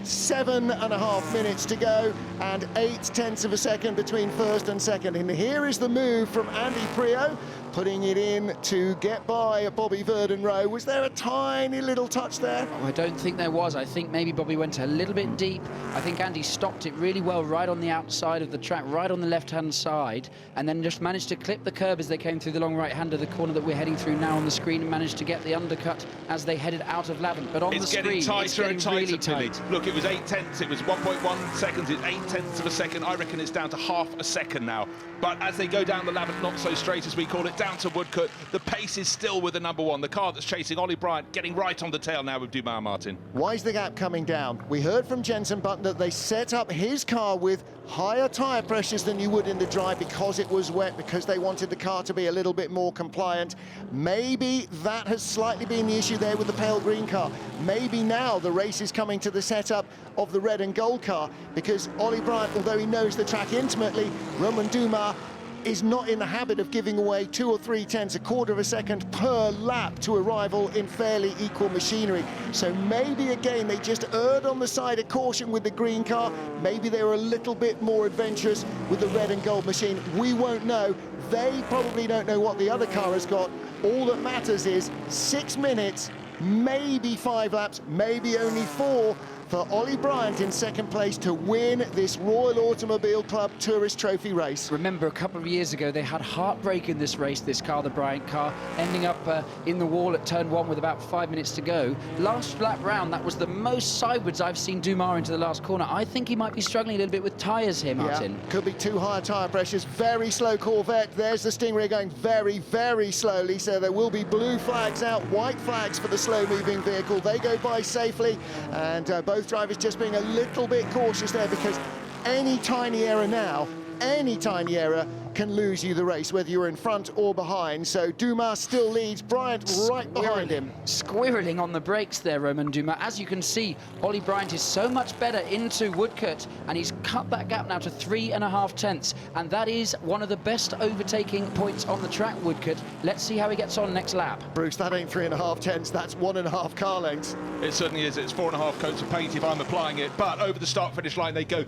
7.5 minutes to go and 0.8 of a second between first and second. And here is the move from Andy Priaulx, putting it in to get by Bobby Verdenroe. Was there a tiny little touch there? Oh, I don't think there was. I think maybe Bobby went a little bit deep. I think Andy stopped it really well right on the outside of the track, right on the left-hand side, and then just managed to clip the curb as they came through the long right hand of the corner that we're heading through now on the screen, and managed to get the undercut as they headed out of Lavant. But on the screen, it's getting really tight. Look, it was 0.8, it was 1.1 seconds, it's 0.8 of a second. I reckon it's down to half a second now. But as they go down the Lavant, not so straight as we call it, down to Woodcote, the pace is still with the number one. The car that's chasing Ollie Bryant getting right on the tail now with Dumas, Martin. Why is the gap coming down? We heard from Jenson Button that they set up his car with higher tyre pressures than you would in the dry because it was wet, because they wanted the car to be a little bit more compliant. Maybe that has slightly been the issue there with the pale green car. Maybe now the race is coming to the setup of the red and gold car, because Ollie Bryant, although he knows the track intimately, Romain Dumas is not in the habit of giving away 2 or 3/10, a quarter of a second per lap to a rival in fairly equal machinery. So maybe again they just erred on the side of caution with the green car. Maybe they were a little bit more adventurous with the red and gold machine. We won't know. They probably don't know what the other car has got. All that matters is 6 minutes, maybe 5 laps, maybe only 4, for Ollie Bryant in second place to win this Royal Automobile Club Tourist Trophy race. Remember, a couple of years ago, they had heartbreak in this race, this car, the Bryant car, ending up in the wall at turn 1 with about 5 minutes to go. Last lap round, that was the most sideways I've seen Dumas into the last corner. I think he might be struggling a little bit with tyres here, Martin. Yeah, could be too high tyre pressures. Very slow Corvette. There's the Stingray going very, very slowly, so there will be blue flags out, white flags for the slow-moving vehicle. They go by safely, and both drivers just being a little bit cautious there, because any tiny error now, any tiny error can lose you the race, whether you're in front or behind. So Dumas still leads, Bryant right behind him. Squirreling on the brakes there, Romain Dumas. As you can see, Ollie Bryant is so much better into Woodcote, and he's cut that gap now to 3.5 and that is one of the best overtaking points on the track, Woodcote. Let's see how he gets on next lap. Bruce, that ain't 3.5, that's 1.5 car lengths. It certainly is. It's 4.5 coats of paint if I'm applying it, but over the start-finish line they go.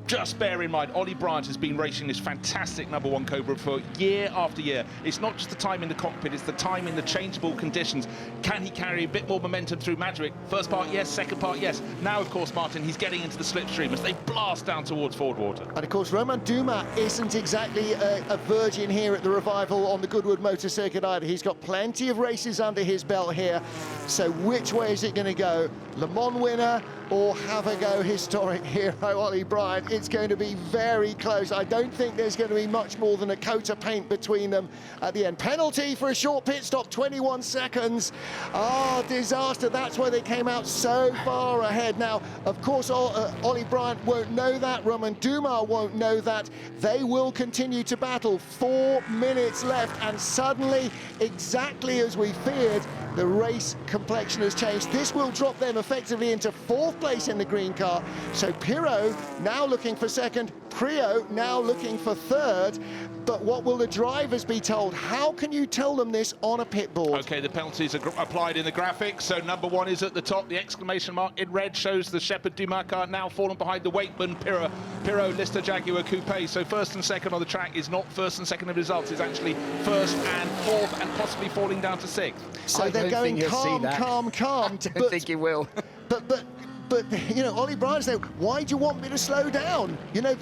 Just bear in mind, Ollie Bryant has been racing this fantastic number one Cobra for year after year. It's not just the time in the cockpit, it's the time in the changeable conditions. Can he carry a bit more momentum through Madrid? First part, yes. Second part, yes. Now, of course, Martin, he's getting into the slipstream as they blast down towards Ford Water. And, of course, Romain Dumas isn't exactly a virgin here at the Revival on the Goodwood Motor Circuit either. He's got plenty of races under his belt here. So which way is it going to go? Le Mans winner or have a go historic hero Ollie Bryant? It's going to be very close. I don't think there's going to be much more than a coat of paint between them at the end. Penalty for a short pit stop, 21 seconds. Ah, disaster. That's why they came out so far ahead. Now, of course, Ollie Bryant won't know that. Romain Dumas won't know that. They will continue to battle. 4 minutes left, and suddenly, exactly as we feared, the race complexion has changed. This will drop them effectively into 4th place in the green car. So Pirot now looking for second, Priaulx now looking for third. But what will the drivers be told? How can you tell them this on a pit board? Okay, the penalties are applied in the graphics. So number one is at the top. The exclamation mark in red shows the Shepherd Dumas car now fallen behind the Wakeman Pirot Lister Jaguar Coupe. So first and second on the track is not first and second in results. It's actually first and fourth, and possibly falling down to 6th. So they're going calm. I don't think he will. But you know, Ollie Bryant said, why do you want me to slow down? You know,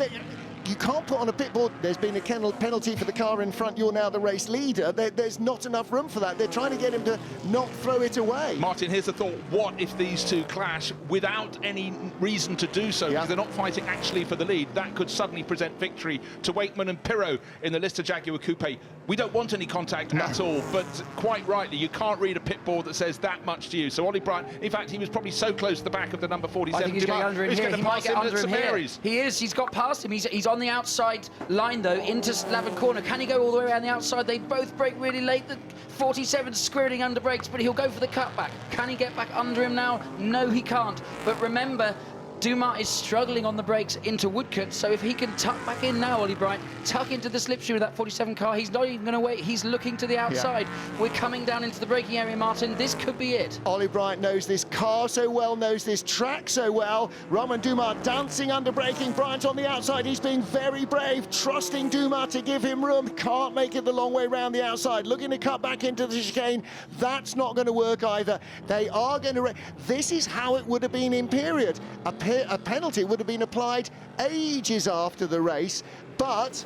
you can't put on a pit board. There's been a penalty for the car in front. You're now the race leader. There's not enough room for that. They're trying to get him to not throw it away. Martin, here's the thought. What if these two clash without any reason to do so? Because they're not fighting actually for the lead. That could suddenly present victory to Wakeman and Pirot in the Lister Jaguar Coupe. We don't want any contact at all, but quite rightly, you can't read a pit board that says that much to you. So Ollie Bryant, in fact, he was probably so close to the back of the number 47. I think he's going under him here. He might get under him here. He is. He's got past him. He's on the outside line, though, into Lavant corner. Can he go all the way around the outside? They both brake really late. The 47's squirting under brakes, but he'll go for the cutback. Can he get back under him now? No, he can't. But remember, Dumas is struggling on the brakes into Woodcote, so if he can tuck back in now, Ollie Bryant, tuck into the slipstream of that 47 car, he's not even going to wait, he's looking to the outside. Yeah. We're coming down into the braking area, Martin, this could be it. Ollie Bryant knows this car so well, knows this track so well. Romain Dumas dancing under braking, Bryant on the outside, he's being very brave, trusting Dumas to give him room, can't make it the long way round the outside, looking to cut back into the chicane, that's not going to work either. They are going to... This is how it would have been in period. A penalty would have been applied ages after the race, but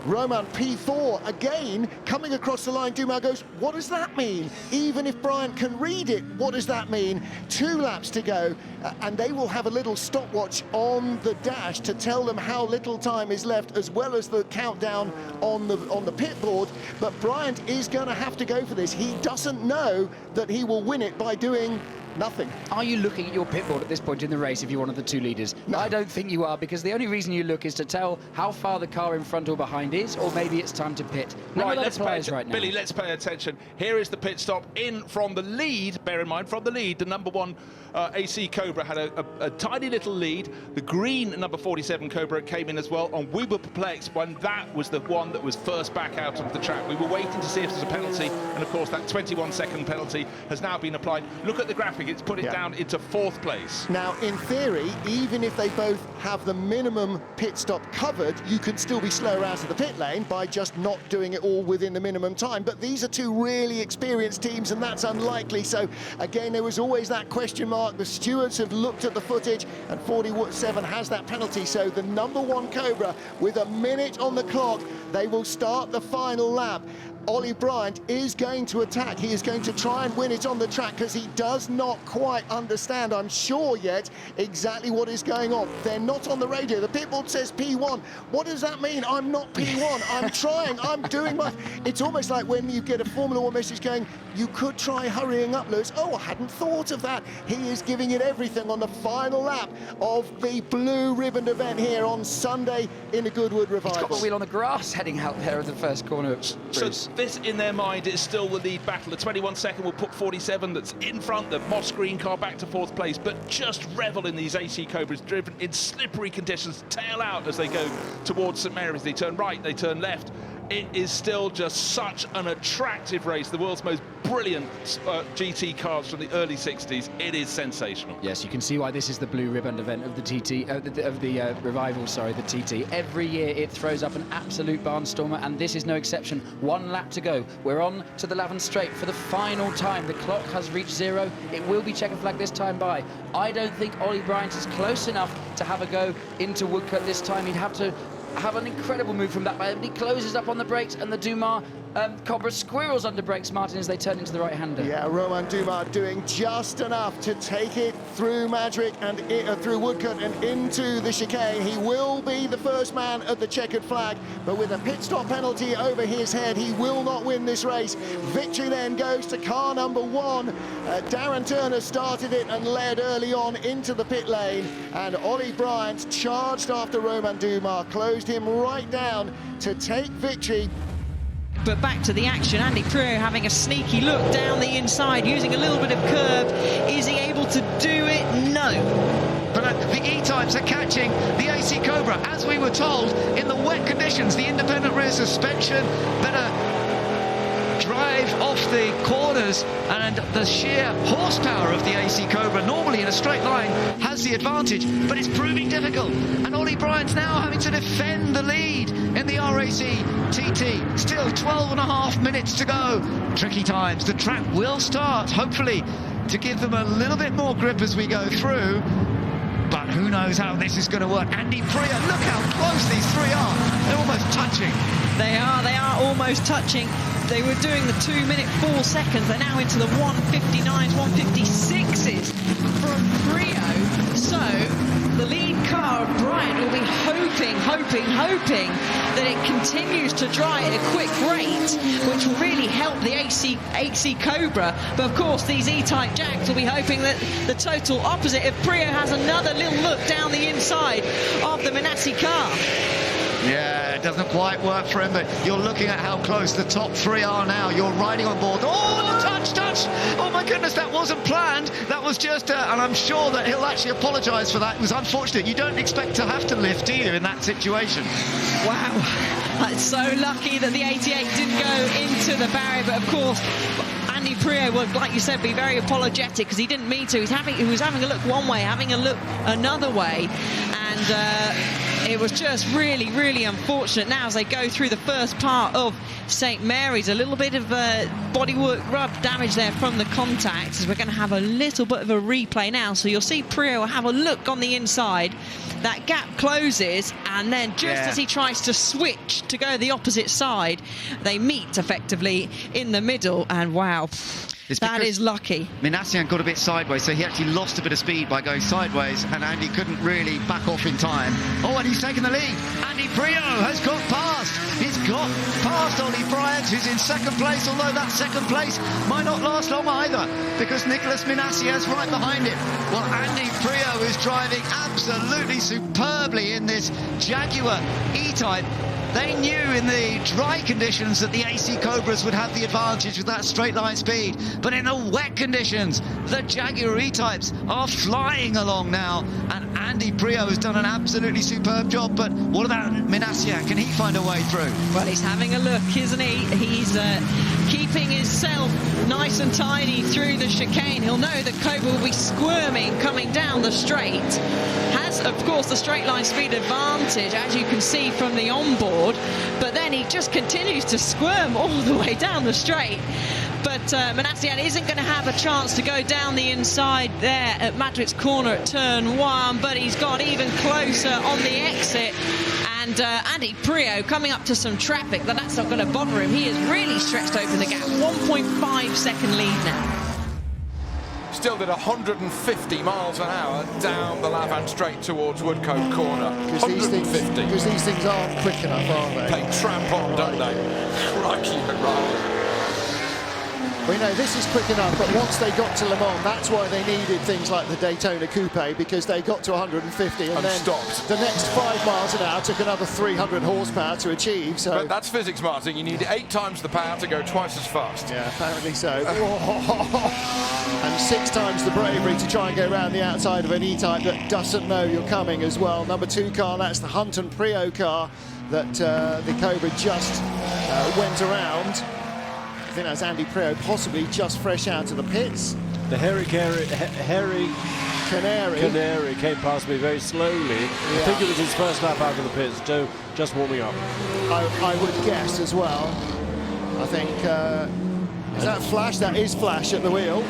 Romain P4 again coming across the line. Dumas goes, what does that mean? Even if Bryant can read it, what does that mean? 2 laps to go, and they will have a little stopwatch on the dash to tell them how little time is left, as well as the countdown on the pit board. But Bryant is going to have to go for this. He doesn't know that he will win it by doing nothing. Are you looking at your pit board at this point in the race if you're one of the 2 leaders? No. I don't think you are, because the only reason you look is to tell how far the car in front or behind is, or maybe it's time to pit. Right, let's pay attention. Billy, let's pay attention. Here is the pit stop in from the lead. Bear in mind, from the lead, the number 1 AC Cobra had a tiny little lead. The green number 47 Cobra came in as well, and we were perplexed when that was the one that was first back out of the track. We were waiting to see if there's a penalty, and of course that 21-second penalty has now been applied. Look at the graphic, it's put it down into 4th place. Now, in theory, even if they both have the minimum pit stop covered, you can still be slower out of the pit lane by just not doing it all within the minimum time. But these are 2 really experienced teams, and that's unlikely. So, again, there was always that question mark. The stewards have looked at the footage, and 47 has that penalty. So the number 1 Cobra, with a minute on the clock, they will start the final lap. Ollie Bryant is going to attack. He is going to try and win it on the track, because he does not quite understand, I'm sure, yet exactly what is going on. They're not on the radio. The pit board says P1. What does that mean? I'm not P1. I'm trying. I'm doing my... It's almost like when you get a Formula 1 message going, you could try hurrying up, Lewis. Oh, I hadn't thought of that. He is giving it everything on the final lap of the blue ribbon event here on Sunday in the Goodwood Revival. He's got the wheel on the grass heading out there at the first corner. So this, in their mind, is still the lead battle. The 21-second will put 47 that's in front, the moss green car, back to 4th place, but just revel in these AC Cobras, driven in slippery conditions, tail out as they go towards St Mary's. They turn right, they turn left. It is still just such an attractive race. The world's most brilliant GT cars from the early 60s. It is sensational. Yes, you can see why this is the blue ribbon event of the TT, of the Revival, sorry, the TT. Every year it throws up an absolute barnstormer, and this is no exception. 1 lap to go. We're on to the Lavin Straight for the final time. The clock has reached 0. It will be checkered flag this time by. I don't think Ollie Bryant is close enough to have a go into Woodcote this time. He'd have to have an incredible move from that, but he closes up on the brakes, and the Dumas Cobra squirrels under brakes, Martin, as they turn into the right-hander. Yeah, Romain Dumas doing just enough to take it through Madrick and through Woodcote and into the chicane. He will be the first man at the checkered flag, but with a pit stop penalty over his head, he will not win this race. Victory then goes to car number 1. Darren Turner started it and led early on into the pit lane, and Ollie Bryant charged after Romain Dumas, closed him right down to take victory. But back to the action, Andy Priaulx having a sneaky look down the inside, using a little bit of curb. Is he able to do it? No. But the E-types are catching the AC Cobra, as we were told, in the wet conditions. The independent rear suspension, better drive off the corners, and the sheer horsepower of the AC Cobra, normally in a straight line, has the advantage, but it's proving difficult. And Ollie Bryant's now having to defend the lead in the RAC TT. Still 12.5 minutes to go. Tricky times. The track will start, hopefully, to give them a little bit more grip as we go through. But who knows how this is going to work. Andy Priaulx, look how close these 3 are. They're almost touching. They are almost touching. They were doing the 2 minute 4 seconds. They're now into the 1:59s, 1:56s from Priaulx. So the lead car of Bryant will be hoping that it continues to dry at a quick rate, which will really help the AC Cobra. But of course, these E-type Jags will be hoping that the total opposite, if Priaulx has another little look down the inside of the Minassi car. Yeah, doesn't quite work for him, but you're looking at how close the top three are now. You're riding on board. Oh, the touch! Oh my goodness, that wasn't planned. That was just, and I'm sure that he'll actually apologise for that. It was unfortunate. You don't expect to have to lift, do you, in that situation? Wow, it's so lucky that the 88 didn't go into the barrier, but of course, Andy Priaulx would, like you said, be very apologetic because he didn't mean to. He was having a look one way, having a look another way, and it was just really, really unfortunate. Now, as they go through the first part of St Mary's, a little bit of bodywork rub damage there from the contact, as we're going to have a little bit of a replay now. So you'll see Priaulx have a look on the inside. That gap closes, and then just as he tries to switch to go the opposite side, they meet effectively in the middle, and wow, that is lucky. Minassian got a bit sideways, so he actually lost a bit of speed by going sideways, and Andy couldn't really back off in time. Oh, and he's taken the lead. Andy Priaulx has got past. He's got past Ollie Bryant, who's in second place, although that second place might not last long either, because Nicolas Minassian's right behind him. Well, Andy Priaulx is driving absolutely superbly in this Jaguar E-type. They knew in the dry conditions that the AC Cobras would have the advantage with that straight line speed, but in the wet conditions, the Jaguar E-types are flying along now, and Andy Priaulx has done an absolutely superb job. But what about Minassian? Can he find a way through? Well, he's having a look, isn't he? He's keeping himself nice and tidy through the chicane. He'll know that Cobra will be squirming coming down the straight. Has, of course, the straight line speed advantage, as you can see from the onboard, but then he just continues to squirm all the way down the straight. But Minassian isn't going to have a chance to go down the inside there at Madrid's corner at turn 1, but he's got even closer on the exit. And Andy Priaulx coming up to some traffic, but that's not going to bother him. He has really stretched open the gap. 1.5 second lead now. Still did 150 miles an hour down the Lavant straight towards Woodcote corner. 150. Because these things aren't quick enough, are they? They tramp on, don't they? Right. We know this is quick enough, but once they got to Le Mans, that's why they needed things like the Daytona Coupe, because they got to 150 and then stopped. The next 5 miles an hour took another 300 horsepower to achieve. So But that's physics, Martin. You need 8 times the power to go twice as fast. Yeah, apparently so. And 6 times the bravery to try and go around the outside of an E-type that doesn't know you're coming as well. Number 2 car, that's the Hunt and Priaulx car that the Cobra just went around. I think that's Andy Priaulx, possibly just fresh out of the pits. The Harry Canary came past me very slowly. Yeah. I think it was his first lap out of the pits, just warming up. I would guess as well. I think, is that Flash? That is Flash at the wheel.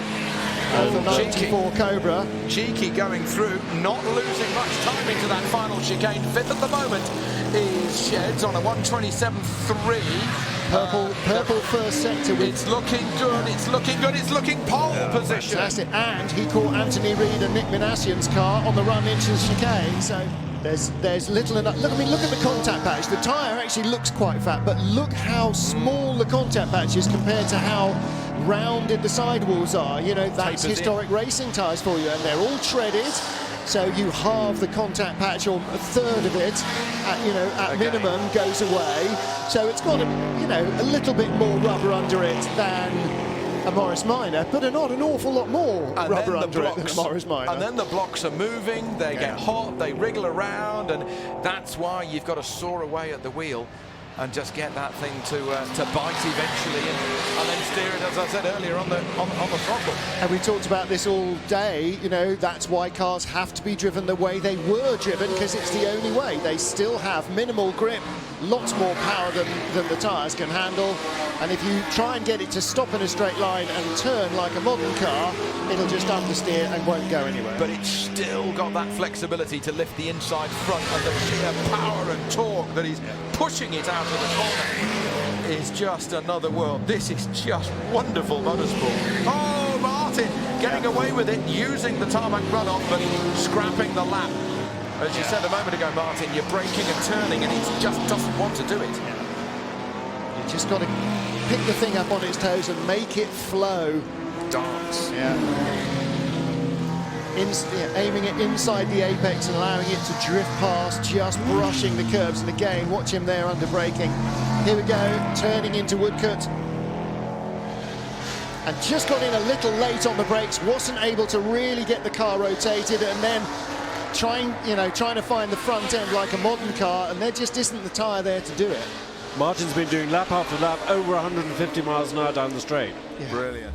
The 94 Cobra. Cheeky going through, not losing much time into that final chicane. 5th at the moment is Sheds on a 127.3. Purple first sector. It's looking good, it's looking pole position. Fantastic. And he caught Anthony Reid and Nick Minassian's car on the run into the chicane. So there's little enough. Look at the contact patch. The tyre actually looks quite fat, but look how small the contact patch is compared to how rounded the sidewalls are. You know, that's historic racing tyres for you, and they're all treaded. So you halve the contact patch, or a third of it, at minimum, goes away. So it's got a little bit more rubber under it than a Morris Minor, but not an awful lot more rubber under it than a Morris Minor. And then the blocks are moving, they get hot, they wriggle around, and that's why you've got to soar away at the wheel and just get that thing to bite eventually, and then steer it, as I said earlier, on the throttle. And we talked about this all day. That's why cars have to be driven the way they were driven, because it's the only way. They still have minimal grip, lots more power than the tyres can handle. And if you try and get it to stop in a straight line and turn like a modern car, it'll just understeer and won't go anywhere. But it's still got that flexibility to lift the inside front, and the sheer power and torque that he's pushing it out of the corner is just another world. This is just wonderful motorsport. Oh, Martin getting away with it, using the tarmac runoff, but scrapping the lap. As you said a moment ago, Martin, you're braking and turning, and he just doesn't want to do it. You just got to pick the thing up on its toes and make it flow. Dance. Yeah. aiming it inside the apex and allowing it to drift past, just brushing the curbs. And again, watch him there under braking. Here we go, turning into Woodcote. And just got in a little late on the brakes, wasn't able to really get the car rotated, and then trying to find the front end like a modern car, and there just isn't the tyre there to do it. Martin's been doing lap after lap over 150 miles an hour down the straight. Yeah. Brilliant.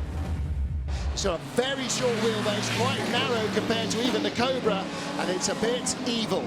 So a very short wheelbase, quite narrow compared to even the Cobra, and it's a bit evil.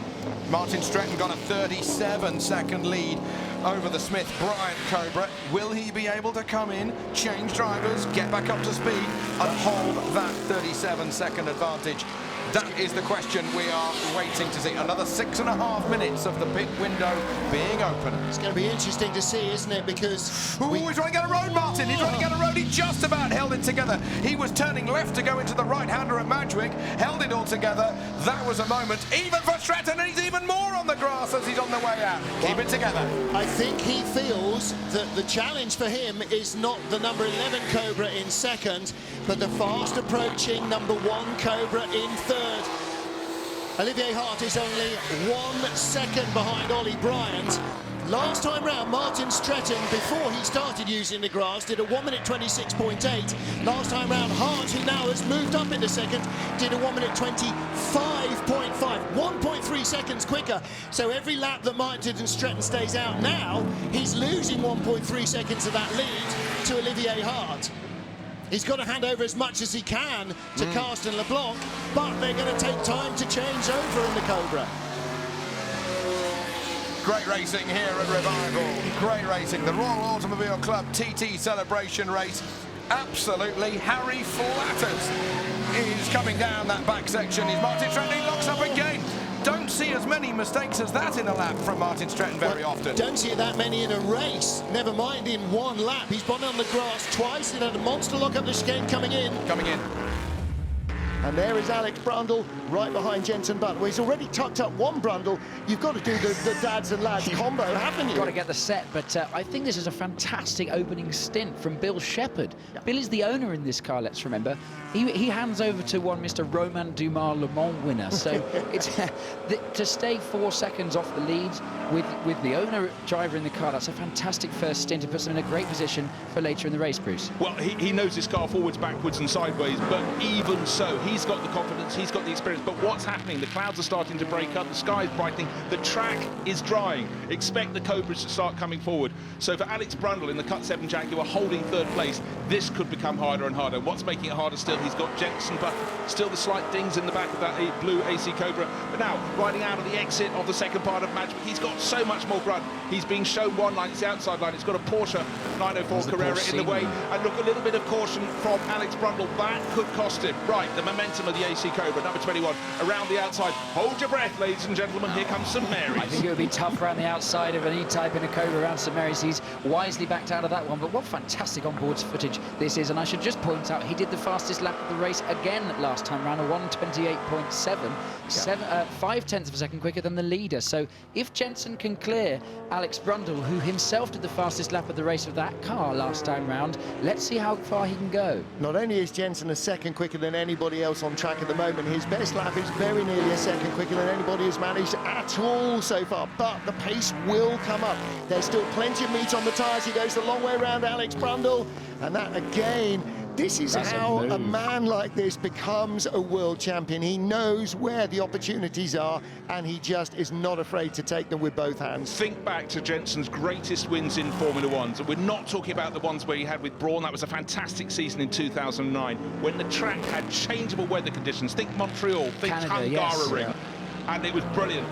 Martin Stretton got a 37-second lead over the Smith-Bryant Cobra. Will he be able to come in, change drivers, get back up to speed, and hold that 37-second advantage? That is the question we are waiting to see. Another 6.5 minutes of the pit window being open. It's going to be interesting to see, isn't it? Because he's trying to get a road, Martin. He's trying to get a road. He just about held it together. He was turning left to go into the right-hander at Madgwick, held it all together. That was a moment, even for Stratton, and he's even more on the grass as he's on the way out. Keep it together. I think he feels that the challenge for him is not the number 11 Cobra in second, but the fast approaching number 1 Cobra in third. Olivier Hart is only 1 second behind Ollie Bryant. Last time round, Martin Stretton, before he started using the grass, did a 1 minute 26.8. Last time round, Hart, who now has moved up into second, did a 1 minute 25.5, 1.3 seconds quicker. So every lap that Martin Stretton stays out now, he's losing 1.3 seconds of that lead to Olivier Hart. He's got to hand over as much as he can to Carsten LeBlanc, but they're going to take time to change over in the Cobra. Great racing here at Revival. Great racing. The Royal Automobile Club TT celebration race. Absolutely Harry Flatters is coming down that back section. Is Martin Stretton, he locks up again. Don't see as many mistakes as that in a lap from Martin Stretton very often. Don't see that many in a race, never mind in one lap. He's gone on the grass twice, he had a monster lock up the chicane coming in. And there is Alex Brundle right behind Jenson Button. Well, he's already tucked up one Brundle. You've got to do the dads and lads combo, haven't you? Got to get the set, but I think this is a fantastic opening stint from Bill Shepherd. Yeah. Bill is the owner in this car, let's remember. He hands over to one Mr. Romain Dumas Le Mans winner. So it's to stay 4 seconds off the lead with the owner driver in the car, that's a fantastic first stint. It puts him in a great position for later in the race, Bruce. Well, he knows his car forwards, backwards and sideways, but even so, he's got the confidence, he's got the experience. But what's happening? The clouds are starting to break up, the sky is brightening, the track is drying. Expect the Cobras to start coming forward. So for Alex Brundle in the Cut 7 Jaguar holding third place, this could become harder and harder. What's making it harder still? He's got Jenson, but still the slight dings in the back of that blue AC Cobra. But now, riding out of the exit of the second part of Madgwick, he's got so much more grunt. He's been shown one line, it's the outside line. It's got a Porsche 904 Carrera in the way. And look, a little bit of caution from Alex Brundle. That could cost him. Right, the momentum of the AC Cobra, number 21, around the outside. Hold your breath, ladies and gentlemen. Here comes St Mary's. I think it would be tough around the outside of an E-type in a Cobra around St Mary's. He's wisely backed out of that one. But what fantastic onboard footage this is. And I should just point out, he did the fastest lap of the race again last time round, a 1:28.7, 5/10 of a second quicker than the leader. So if Jenson can clear Alex Brundle, who himself did the fastest lap of the race of that car last time round, let's see how far he can go. Not only is Jenson a second quicker than anybody else on track at the moment, his best lap is very nearly a second quicker than anybody has managed at all so far, but the pace will come up. There's still plenty of meat on the tyres. He goes the long way around Alex Brundle, and that again, this is how a man like this becomes a world champion. He knows where the opportunities are, and he just is not afraid to take them with both hands. Think back to Jenson's greatest wins in Formula Ones, and we're not talking about the ones where he had with Brawn. That was a fantastic season in 2009, when the track had changeable weather conditions. Think Montreal, think Hungaroring, and it was brilliant.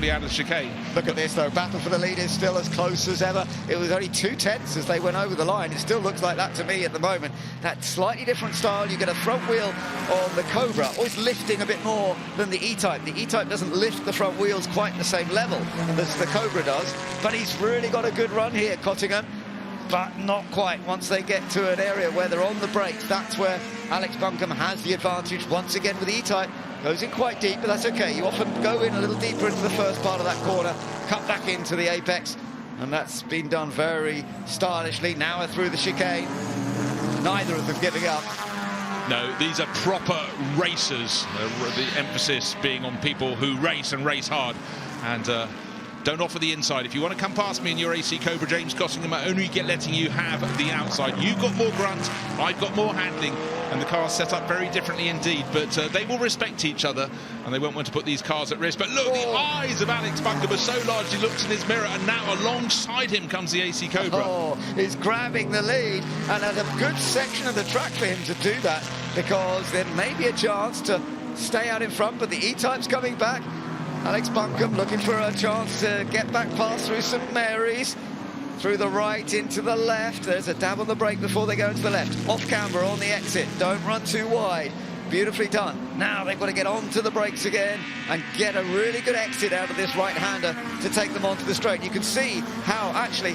Out of the chicane. Look at this though, battle for the lead is still as close as ever. It was only 2/10 as they went over the line. It still looks like that to me at the moment. That slightly different style. You get a front wheel on the Cobra, always lifting a bit more than the E-type. The E-type doesn't lift the front wheels quite the same level as the Cobra does, but he's really got a good run here, Cottingham. But not quite. Once they get to an area where they're on the brakes, that's where Alex Buncombe has the advantage once again with the E-type. Goes in quite deep, but that's okay. You often go in a little deeper into the first part of that corner, cut back into the apex, and that's been done very stylishly. Now through the chicane. Neither of them giving up. No, these are proper racers. The emphasis being on people who race and race hard. And don't offer the inside. If you want to come past me in your AC Cobra, James Cossingham, I only letting you have the outside. You've got more grunt, I've got more handling, and the car's set up very differently indeed. But they will respect each other, and they won't want to put these cars at risk. But look, the eyes of Alex Bunker are so large, he looks in his mirror, and now alongside him comes the AC Cobra. Oh, he's grabbing the lead, and at a good section of the track for him to do that, because there may be a chance to stay out in front, but the E-type's coming back. Alex Buncombe looking for a chance to get back past through St Mary's, through the right into the left. There's a dab on the brake before they go into the left. Off camber on the exit, don't run too wide. Beautifully done. Now they've got to get onto the brakes again and get a really good exit out of this right-hander to take them onto the straight. You can see how actually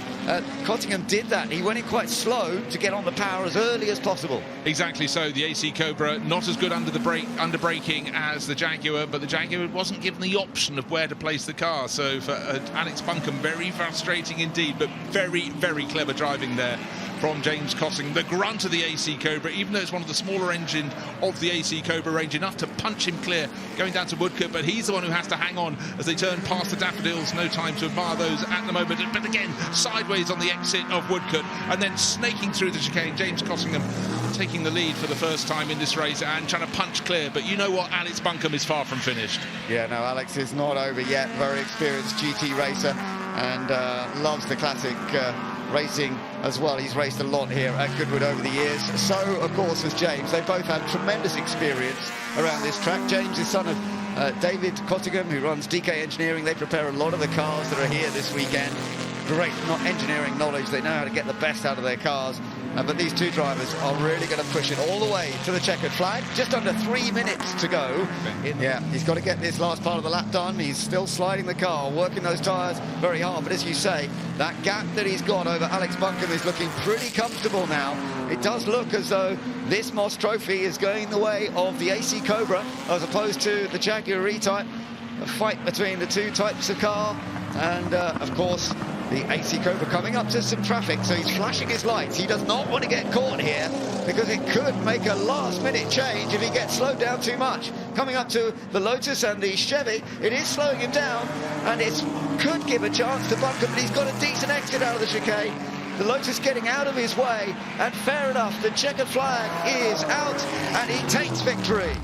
Cottingham did that. He went in quite slow to get on the power as early as possible. Exactly so. The AC Cobra not as good under braking as the Jaguar, but the Jaguar wasn't given the option of where to place the car. So for Alex Buncombe, very frustrating indeed, but very, very clever driving there from James Cossingham. The grunt of the AC Cobra, even though it's one of the smaller engines of the AC Cobra range, enough to punch him clear going down to Woodcote, but he's the one who has to hang on as they turn past the Daffodils. No time to admire those at the moment, but again sideways on the exit of Woodcote and then snaking through the chicane. James Cossingham taking the lead for the first time in this race and trying to punch clear, but you know what, Alex Buncombe is far from finished. Yeah, no, Alex is not over yet. Very experienced GT racer and loves the classic racing as well. He's raced a lot here at Goodwood over the years. So, of course, has James. They both have tremendous experience around this track. James is son of David Cottingham, who runs DK Engineering. They prepare a lot of the cars that are here this weekend. Great engineering knowledge. They know how to get the best out of their cars. But these two drivers are really going to push it all the way to the checkered flag. Just under 3 minutes to go. Yeah, he's got to get this last part of the lap done. He's still sliding the car, working those tyres very hard. But as you say, that gap that he's got over Alex Buncombe is looking pretty comfortable now. It does look as though this Moss Trophy is going the way of the AC Cobra as opposed to the Jaguar E-type. A fight between the two types of car. And, of course, the AC Cobra coming up to some traffic, so he's flashing his lights. He does not want to get caught here because it could make a last-minute change if he gets slowed down too much. Coming up to the Lotus and the Chevy, it is slowing him down, and it could give a chance to Buncombe, but he's got a decent exit out of the chicane. The Lotus getting out of his way, and fair enough, the checkered flag is out, and he takes victory.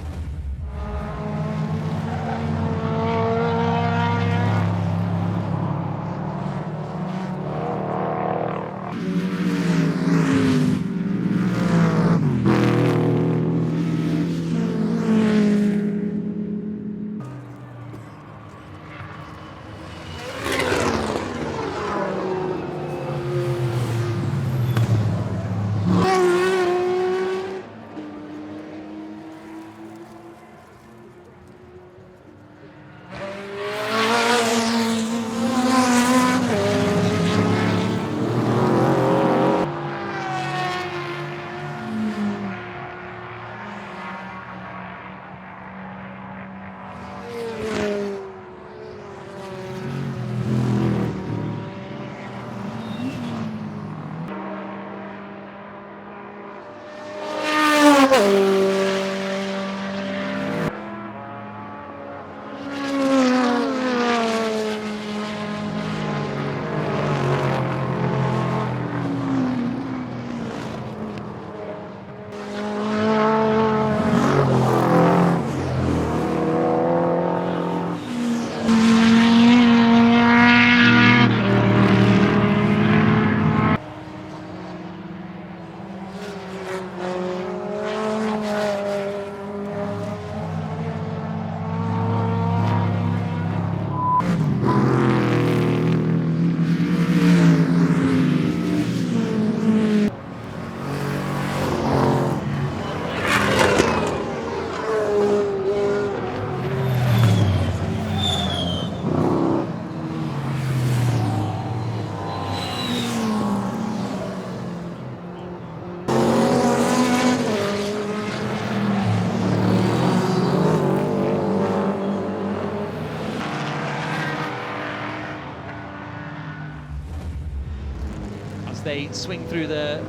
They swing through the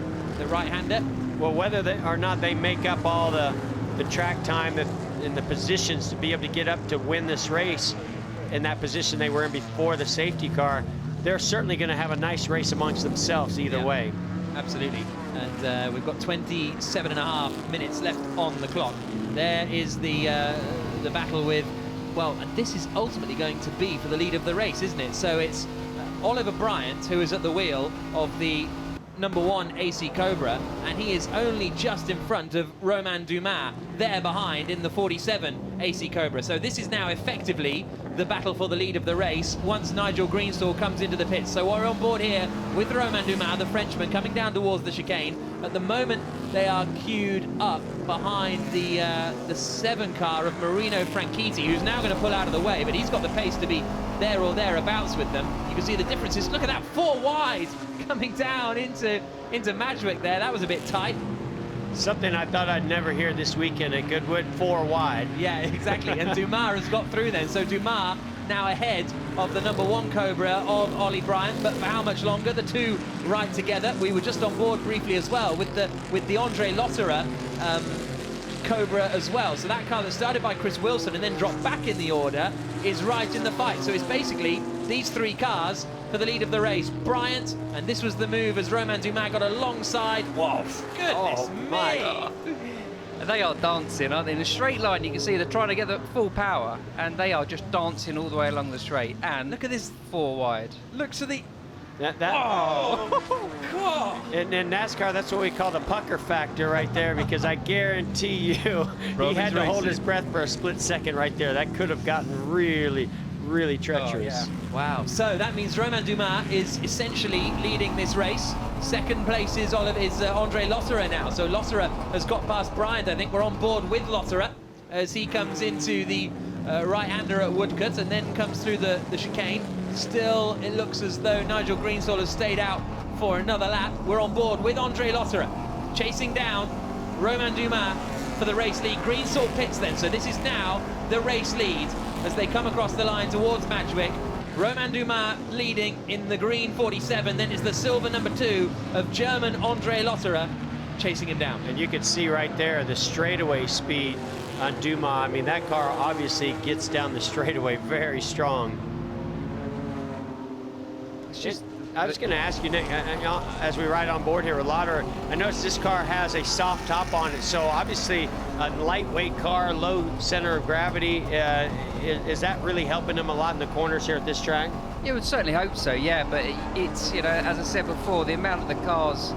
right-hander. Well, whether or not they make up all the track time and the positions to be able to get up to win this race in that position they were in before the safety car, they're certainly going to have a nice race amongst themselves either way. Absolutely. And we've got 27.5 minutes left on the clock. There is the battle with, well, and this is ultimately going to be for the lead of the race, isn't it? So it's Oliver Bryant, who is at the wheel of the #1 AC Cobra, and he is only just in front of Romain Dumas there behind in the 47 AC Cobra. So this is now effectively the battle for the lead of the race once Nigel Greenstall comes into the pits. So we're on board here with Romain Dumas, the Frenchman, coming down towards the chicane. At the moment, they are queued up behind the 7 car of Marino Franchitti, who's now going to pull out of the way, but he's got the pace to be there or thereabouts with them. You can see the differences. Look at that, 4 wide coming down into Madgwick there. That was a bit tight. Something I thought I'd never hear this weekend at Goodwood, 4 wide. Yeah, exactly. And Dumas has got through then. So Dumas now ahead of the #1 Cobra of Ollie Bryant, but for how much longer? The two right together. We were just on board briefly as well with the Andre Lotterer Cobra as well. So that car that started by Chris Wilson and then dropped back in the order is right in the fight. So it's basically these 3 cars for the lead of the race. Bryant, and this was the move as Romain Dumas got alongside. Whoa, goodness me! And they are dancing, aren't they? In a straight line, you can see they're trying to get the full power, and they are just dancing all the way along the straight. And look at this 4 wide. Look to the... Oh, in NASCAR, that's what we call the pucker factor right there, because I guarantee you he had to hold his breath for a split second right there. That could have gotten really, really treacherous. Oh, yeah. Wow. So that means Romain Dumas is essentially leading this race. Second place is Andre Lotterer now. So Lotterer has got past Bryant. I think we're on board with Lotterer as he comes into the right-hander at Woodcote and then comes through the chicane. Still, it looks as though Nigel Greenstall has stayed out for another lap. We're on board with Andre Lotterer, chasing down Romain Dumas for the race lead. Greenstall pits then, so this is now the race lead as they come across the line towards Madgwick. Romain Dumas leading in the green 47, then it's the silver #2 of German Andre Lotterer chasing him down. And you can see right there the straightaway speed on Dumas. I mean, that car obviously gets down the straightaway very strong. I was going to ask you, Nick, as we ride on board here with Lotterer, I noticed this car has a soft top on it, so obviously a lightweight car, low center of gravity. Is that really helping them a lot in the corners here at this track? You would certainly hope so, yeah, but it's, you know, as I said before, the amount of the cars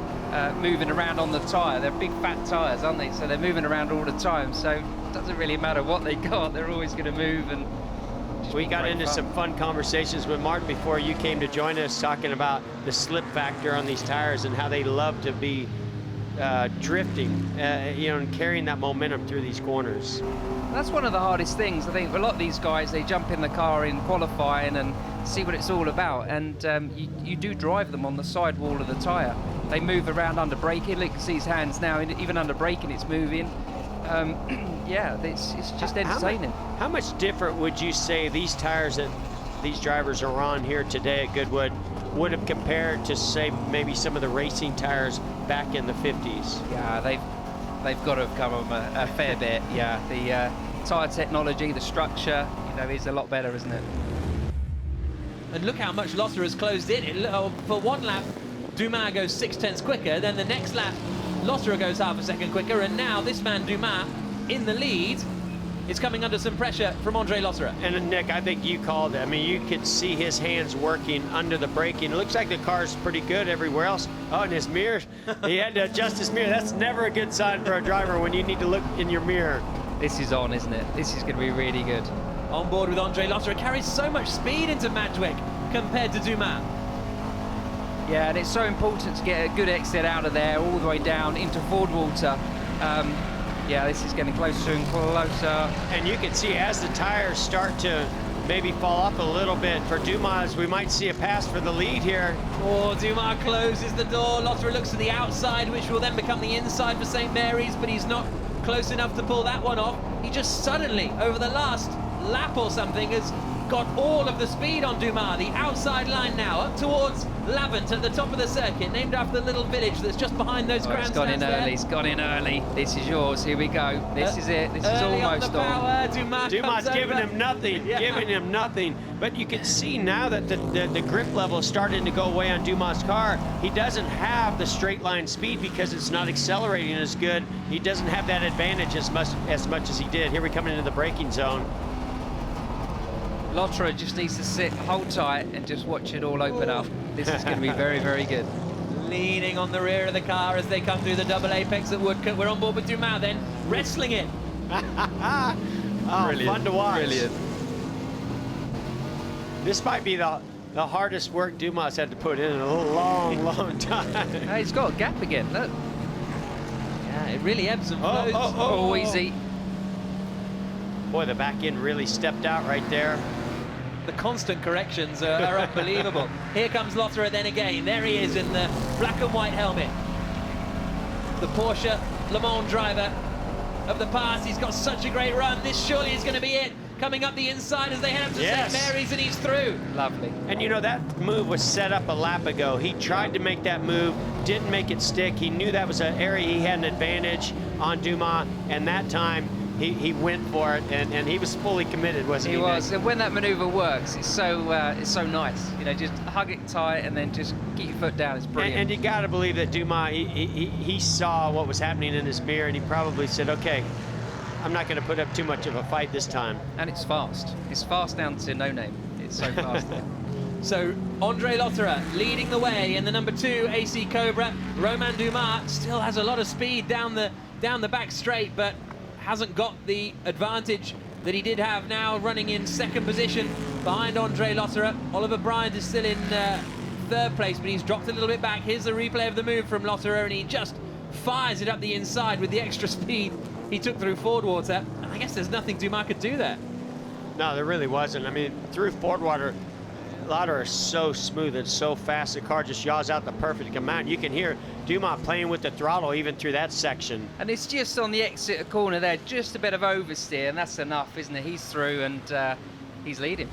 moving around on the tyre, they're big fat tyres, aren't they? So they're moving around all the time, so it doesn't really matter what they got, they're always going to move. And we got into some fun conversations with Martin before you came to join us, talking about the slip factor on these tires and how they love to be drifting, you know, and carrying that momentum through these corners. That's one of the hardest things. I think for a lot of these guys, they jump in the car in qualifying and see what it's all about, and you do drive them on the sidewall of the tyre. They move around under braking. You can see his hands now, even under braking it's moving. Yeah, it's just entertaining. How much different would you say these tires that these drivers are on here today at Goodwood would have compared to, say, maybe some of the racing tires back in the 50s? Yeah, they've got to have come a fair bit. Yeah, the tyre technology, the structure, you know, is a lot better, isn't it? And look how much Lotterer has closed in. For one lap, Dumas goes 0.6 quicker. Then the next lap, Lotterer goes half a second quicker. And now this man, Dumas, in the lead, is coming under some pressure from Andre Lotterer. And Nick, I think you called it. I mean, you could see his hands working under the braking. It looks like the car's pretty good everywhere else. Oh, and his mirror, he had to adjust his mirror. That's never a good sign for a driver when you need to look in your mirror. This is on, isn't it? This is going to be really good. On board with Andre Lotterer, carries so much speed into Madgwick compared to Dumas. Yeah, and it's so important to get a good exit out of there, all the way down into Fordwater. Yeah, this is getting closer and closer. And you can see as the tires start to maybe fall off a little bit for Dumas, we might see a pass for the lead here. Oh, Dumas closes the door. Lotterer looks to the outside, which will then become the inside for St. Mary's, but he's not close enough to pull that one off. He just suddenly, over the last lap or something, has got all of the speed on Dumas. The outside line now up towards Lavant at the top of the circuit, named after the little village that's just behind those grandstands. It's gone in early, it's gone in early. This is yours, here we go. This is it, this is almost on. Dumas giving him nothing, giving him nothing. But you can see now that the grip level is starting to go away on Dumas' car. He doesn't have the straight line speed because it's not accelerating as good. He doesn't have that advantage as much as he did. Here we come into the braking zone. Lotterer just needs to sit, hold tight, and just watch it all open up. This is going to be very, very good. Leaning on the rear of the car as they come through the double apex at Woodcote. We're on board with Dumas then, wrestling it. Brilliant. Fun to watch. Brilliant. This might be the hardest work Dumas had to put in a long, long time. Hey, he's got a gap again, look. Yeah, it really ebbs and flows. Oh, easy. Boy, the back end really stepped out right there. The constant corrections are unbelievable. Here comes Lotterer then again. There he is in the black and white helmet. The Porsche Le Mans driver of the past. He's got such a great run. This surely is going to be it. Coming up the inside as they head up to St. Mary's, and he's through. Lovely. And you know, that move was set up a lap ago. He tried to make that move, didn't make it stick. He knew that was an area he had an advantage on Dumas, and that time he went for it, and he was fully committed, wasn't he? He was, and when that maneuver works, it's so nice. You know, just hug it tight and then just get your foot down. It's brilliant. And you got to believe that Dumas, he saw what was happening in his mirror, and he probably said, okay, I'm not going to put up too much of a fight this time. And it's fast. It's fast down to no name. It's so fast there. So Andre Lotterer leading the way in the number 2 AC Cobra. Romain Dumas still has a lot of speed down the back straight, but hasn't got the advantage that he did have. Now running in second position behind Andre Lotterer. Oliver Bryant is still in third place, but he's dropped a little bit back. Here's the replay of the move from Lotterer, and he just fires it up the inside with the extra speed he took through Ford water. And I guess there's nothing Dumas could do there. No, there really wasn't. I mean, through Ford water, Lotterer is so smooth and so fast. The car just yaws out the perfect amount. You can hear Dumas playing with the throttle even through that section. And it's just on the exit corner there, just a bit of oversteer, and that's enough, isn't it? He's through, and he's leading.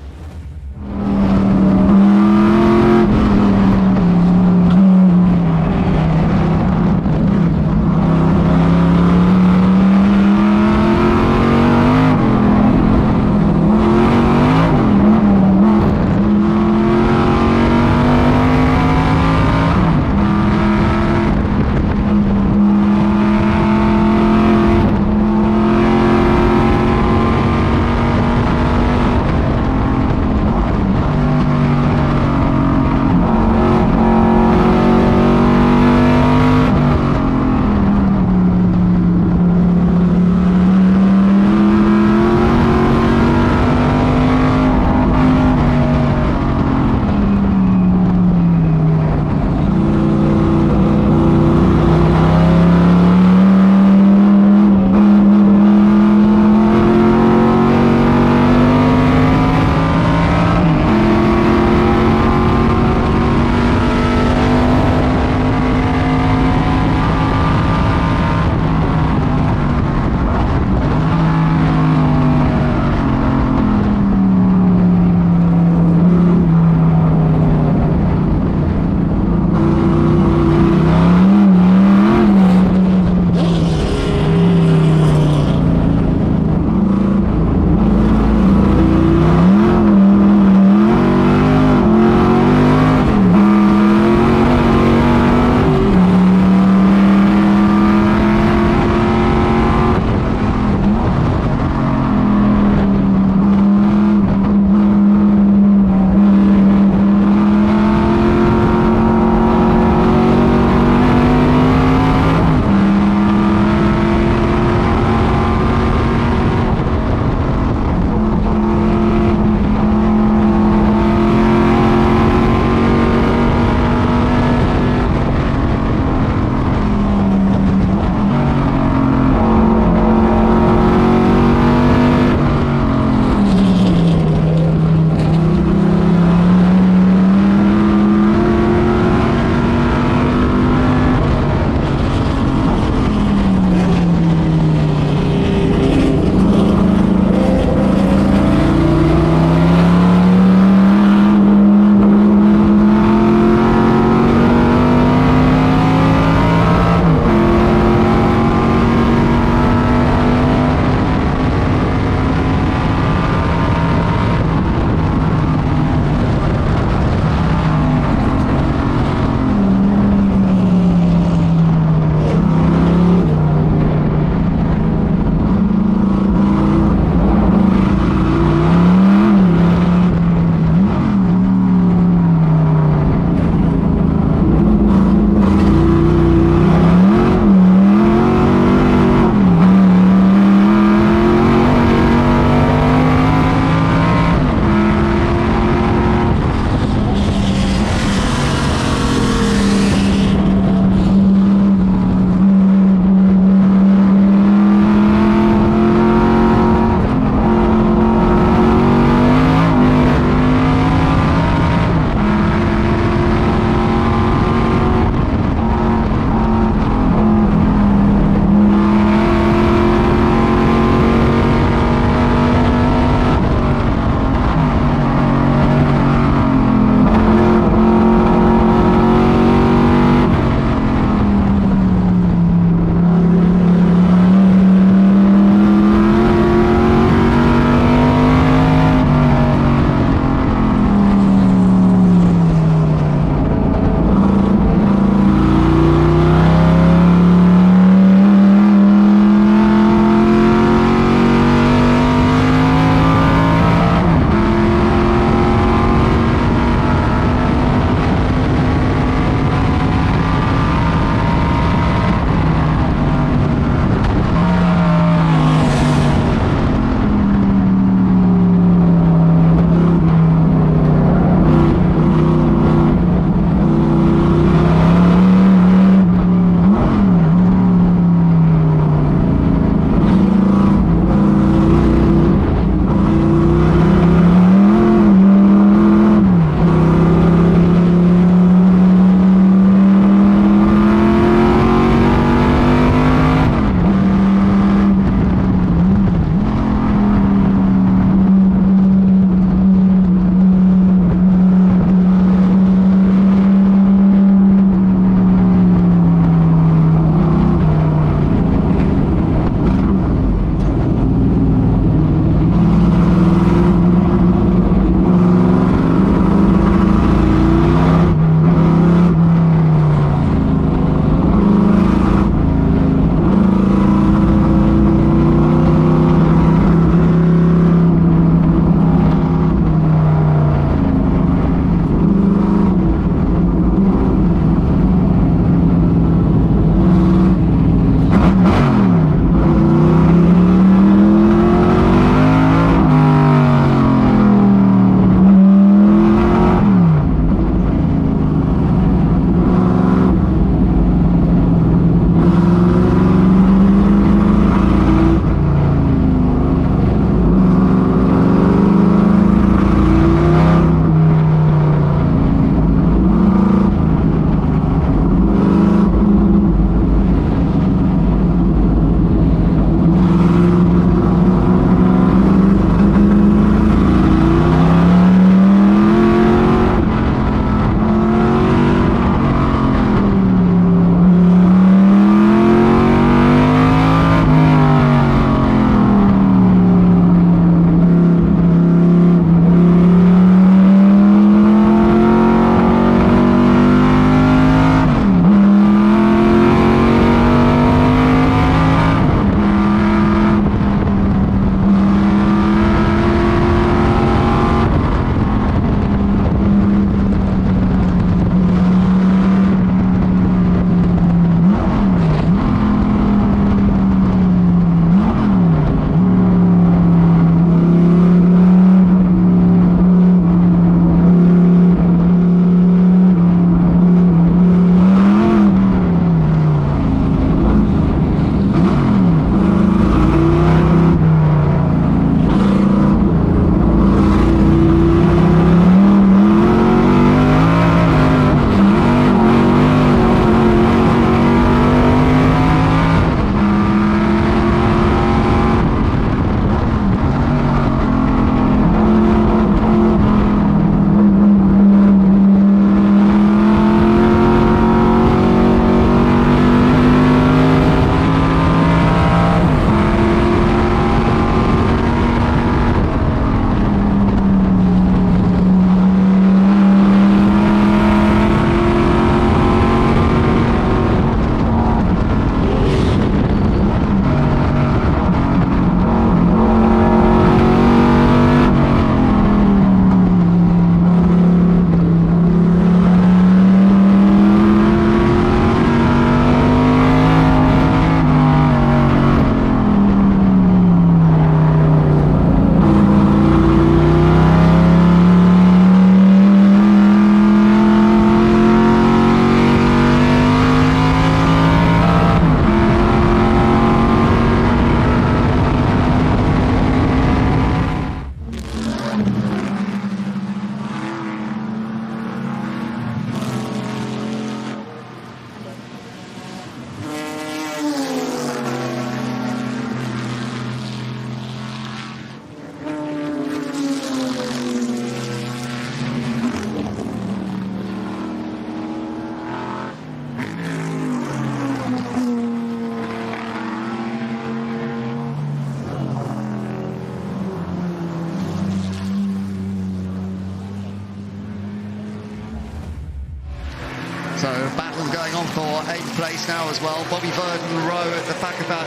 So battle going on for 8th place now as well. Bobby Verdon Rowe at the back of that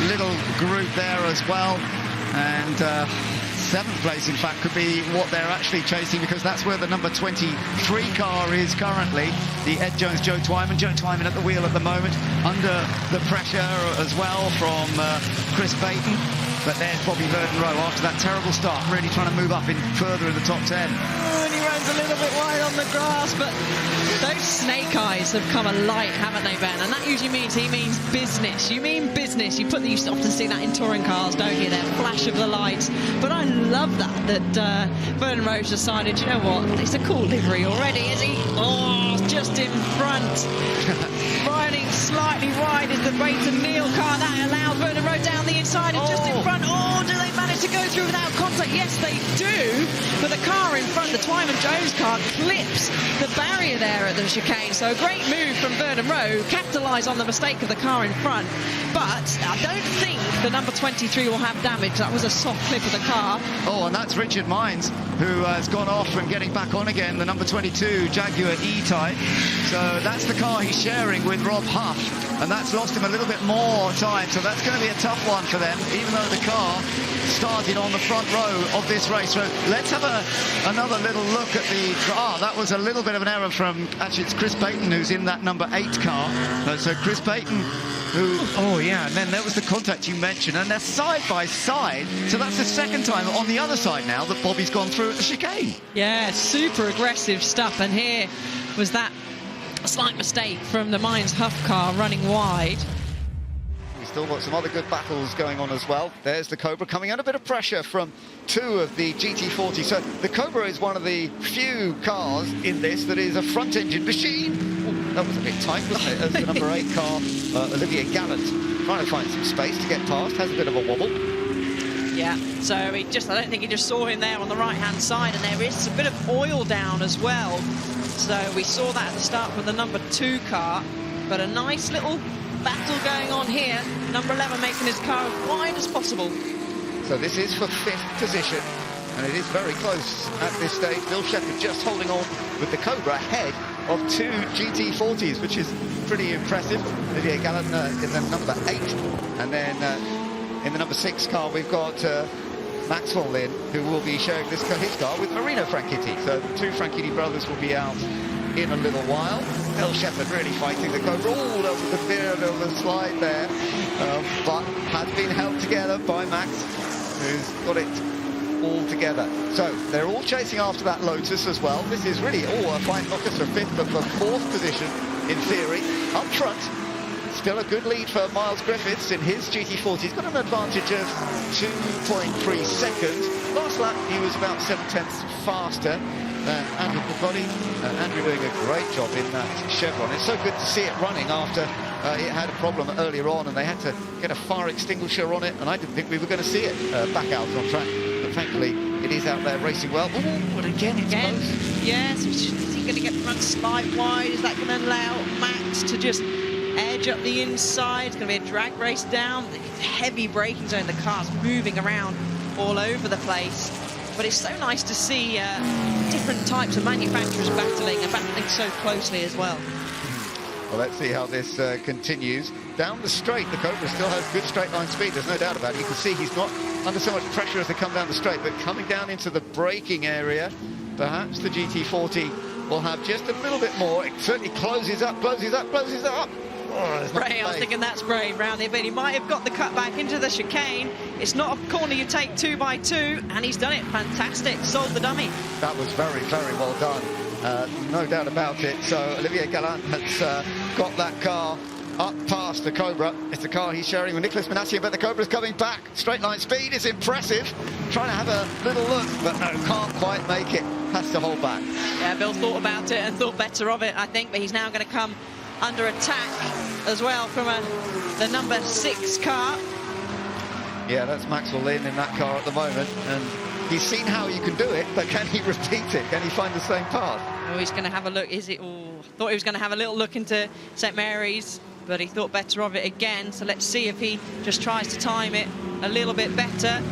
little group there as well. And 7th place, in fact, could be what they're actually chasing, because that's where the number 23 car is currently. The Ed Jones, Joe Twyman. Joe Twyman at the wheel at the moment, under the pressure as well from Chris Payton. But there's Bobby Verdon Rowe after that terrible start, really trying to move up further in the top 10. Oh, and he runs a little bit wide on the grass, but those snake eyes have come alight, haven't they, Ben? And that usually means he means business. You mean business. You often see that in touring cars, don't you? That flash of the lights. But I love that Verdon Rowe's decided, you know what, it's a cool livery already, is he? Oh, just in front. Riding slightly wide is the Brayton Neal car. That allows Verdon Rowe down the inside and just in front. Oh, do they manage to go through without contact? Yes, they do. But the car in front, the Twyman Jones car, clips the barrier there at the chicane. So a great move from Verdon Rowe, capitalise on the mistake of the car in front. But I don't think the number 23 will have damage. That was a soft clip of the car. Oh, and that's Richard Mines, who has gone off and getting back on again, the number 22 Jaguar E-type. So that's the car he's sharing with Rob Huff, and that's lost him a little bit more time. So that's going to be a tough one for them, even though the car started on the front row of this race. So let's have another little look at the... that was a little bit of an error from... Actually, it's Chris Payton who's in that number 8 car. So Chris Payton, who... Oh, yeah, and then there was the contact you mentioned, and they're side by side. So that's the second time on the other side now that Bobby's gone through at the chicane. Yeah, super aggressive stuff. And here was that slight mistake from the Mines Huff car running wide. We've still got some other good battles going on as well. There's the Cobra coming under a bit of pressure from 2 of the GT40. So the Cobra is one of the few cars in this that is a front-engine machine. Ooh, that was a bit tight, wasn't it? As the number 8 car, Olivier Gallant, trying to find some space to get past, has a bit of a wobble. Yeah, so I don't think he just saw him there on the right-hand side, and there is a bit of oil down as well. So we saw that at the start with the number 2 car, but a nice little battle going on here. Number 11 making his car as wide as possible. So this is for 5th position, and it is very close at this stage. Bill Shepherd just holding on with the Cobra ahead of 2 GT40s, which is pretty impressive. Olivier Gallant in the number 8, and then in the number 6 car we've got Maxwell in, who will be sharing his car with Marino Franchitti. So the 2 Franchitti brothers will be out in a little while. Bill Shepherd really fighting the Cobra. Oh, that was a bit of a slide there, but has been held together by Max, who's got it all together. So they're all chasing after that Lotus as well. This is really a fight, not just for 5th, but for 4th position in theory. Up front, still a good lead for Miles Griffiths in his GT40. He's got an advantage of 2.3 seconds. Last lap, he was about 7/10 faster than Andrew Piccoli. Andrew doing a great job in that Chevron. It's so good to see it running after it had a problem earlier on, and they had to get a fire extinguisher on it, and I didn't think we were going to see it back out on track. But thankfully, it is out there racing well. Ooh, but again, it's close. Yes, is he going to get the front slide wide? Is that going to allow Max to just edge up the inside? It's going to be a drag race down. Heavy braking zone. The car's moving around all over the place. But it's so nice to see different types of manufacturers battling and battling so closely as well. Well, let's see how this continues. Down the straight, the Cobra still has good straight line speed, there's no doubt about it. You can see he's not under so much pressure as they come down the straight, but coming down into the braking area, perhaps the GT40 will have just a little bit more. It certainly closes up, closes up, closes up. Oh, Bray, I was thinking that's Bray round there, but he might have got the cut back into the chicane. It's not a corner you take 2 by 2, and he's done it. Fantastic. Sold the dummy. That was very, very well done. No doubt about it. So Olivier Gallant has got that car up past the Cobra. It's the car he's sharing with Nicolas Minassian, but the Cobra's coming back. Straight line speed is impressive. Trying to have a little look, but no, can't quite make it. Has to hold back. Yeah, Bill thought about it and thought better of it, I think, but he's now going to come under attack as well from the number 6 car. Yeah, that's Maxwell Lynn in that car at the moment, and he's seen how you can do it, but can he repeat it? Can he find the same path? Oh, he's going to have a look. Thought he was going to have a little look into St Mary's, but he thought better of it again. So let's see if he just tries to time it a little bit better.